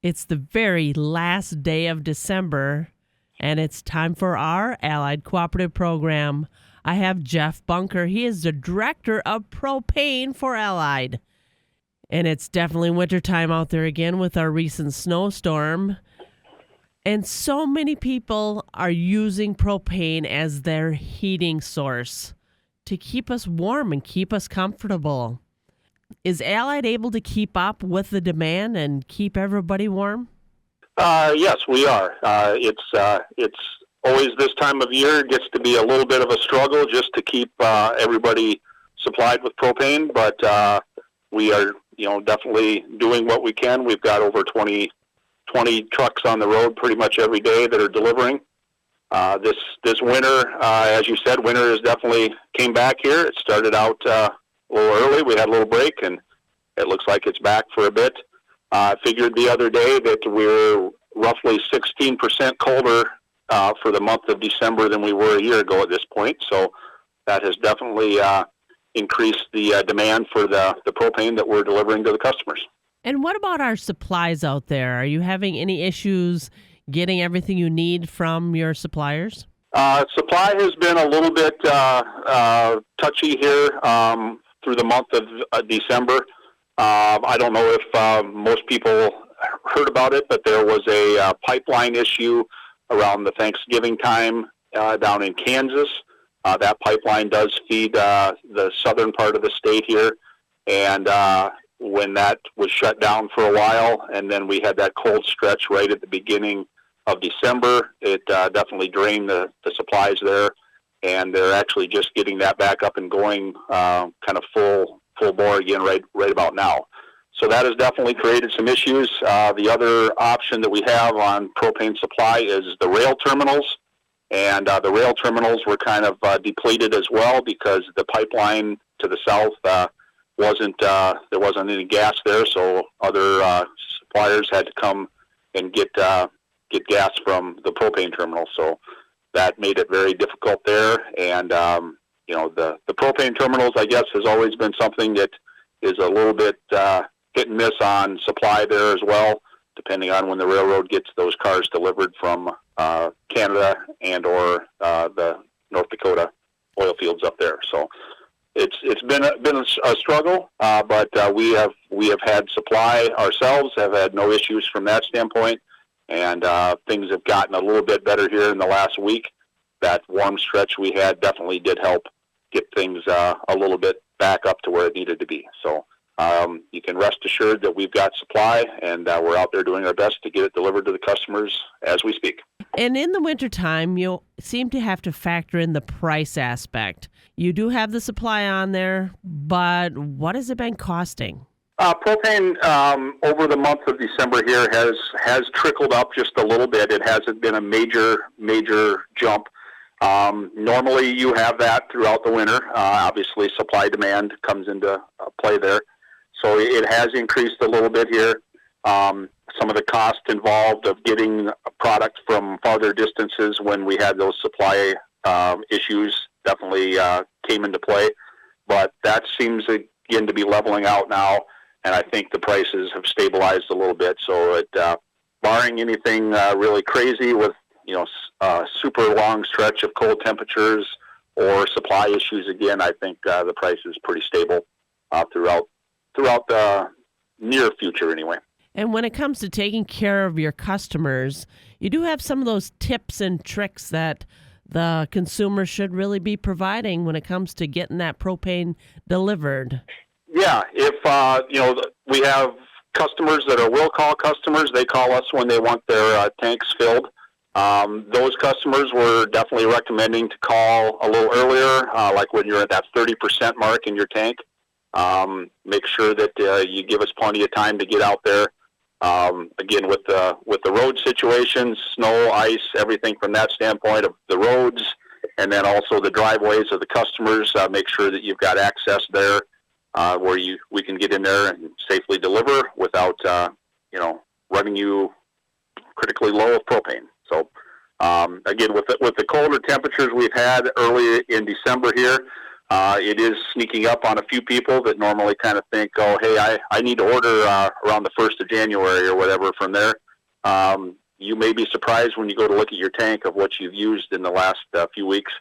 It's the very last day of December, and it's time for our Allied Cooperative program. I have Jeff Bunker. He is the director of Propane for Allied. And it's definitely wintertime out there again with our recent snowstorm. And so many people are using propane as their heating source to keep us warm and keep us comfortable. Is Allied able to keep up with the demand and keep everybody warm? Yes, we are. It's always this time of year. It gets to be a little bit of a struggle just to keep everybody supplied with propane, but we are, definitely doing what we can. We've got over 20 trucks on the road pretty much every day that are delivering. This winter, as you said, winter has definitely came back here. It started out a little early. We had a little break, and it looks like it's back for a bit. I figured the other day that we're roughly 16% colder for the month of December than we were a year ago at this point. So that has definitely increased the demand for the propane that we're delivering to the customers. And what about our supplies out there? Are you having any issues getting everything you need from your suppliers? Supply has been a little bit touchy here through the month of December. I don't know if most people heard about it, but there was a pipeline issue around the Thanksgiving time down in Kansas. That pipeline does feed the southern part of the state here, and when that was shut down for a while, and then we had that cold stretch right at the beginning of December, it definitely drained the supplies there, and they're actually just getting that back up and going kind of full bore again right about now. So that has definitely created some issues. The other option that we have on propane supply is the rail terminals, and the rail terminals were kind of depleted as well because the pipeline to the south there wasn't any gas there, so other suppliers had to come and get gas from the propane terminal. So that made it very difficult there. And the propane terminals, I guess, has always been something that is a little bit hit and miss on supply there as well, depending on when the railroad gets those cars delivered from Canada and or the North Dakota oil fields up there. So it's been a struggle, but we have had supply ourselves, have had no issues from that standpoint, and things have gotten a little bit better here in the last week. That warm stretch we had definitely did help get things a little bit back up to where it needed to be. So you can rest assured that we've got supply, and we're out there doing our best to get it delivered to the customers as we speak. And in the wintertime, you seem to have to factor in the price aspect. You do have the supply on there, but what has it been costing? Propane over the month of December here has trickled up just a little bit. It hasn't been a major jump. Normally you have that throughout the winter. Obviously supply demand comes into play there. So it has increased a little bit here. Some of the cost involved of getting a product from farther distances when we had those supply issues definitely came into play. But that seems again to be leveling out now, and I think the prices have stabilized a little bit. So barring anything really crazy with a super long stretch of cold temperatures or supply issues again, I think the price is pretty stable throughout the near future anyway. And when it comes to taking care of your customers, you do have some of those tips and tricks that the consumer should really be providing when it comes to getting that propane delivered. Yeah, if we have customers that are will call customers, they call us when they want their tanks filled. Those customers we're definitely recommending to call a little earlier, like when you're at that 30% mark in your tank. Make sure that you give us plenty of time to get out there. Again, with the road situations, snow, ice, everything from that standpoint of the roads, and then also the driveways of the customers, make sure that you've got access there where we can get in there and safely deliver without running you critically low of propane. So again, with the colder temperatures we've had early in December here, It is sneaking up on a few people that normally kind of think, oh, hey, I need to order around the 1st of January or whatever from there. You may be surprised when you go to look at your tank of what you've used in the last few weeks,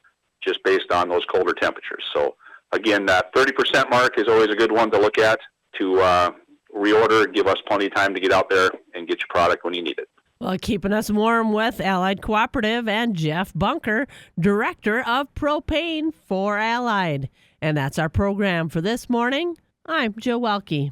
just based on those colder temperatures. So, again, that 30% mark is always a good one to look at to reorder and give us plenty of time to get out there and get your product when you need it. Well, keeping us warm with Allied Cooperative and Jeff Bunker, Director of Propane for Allied. And that's our program for this morning. I'm Joe Welke.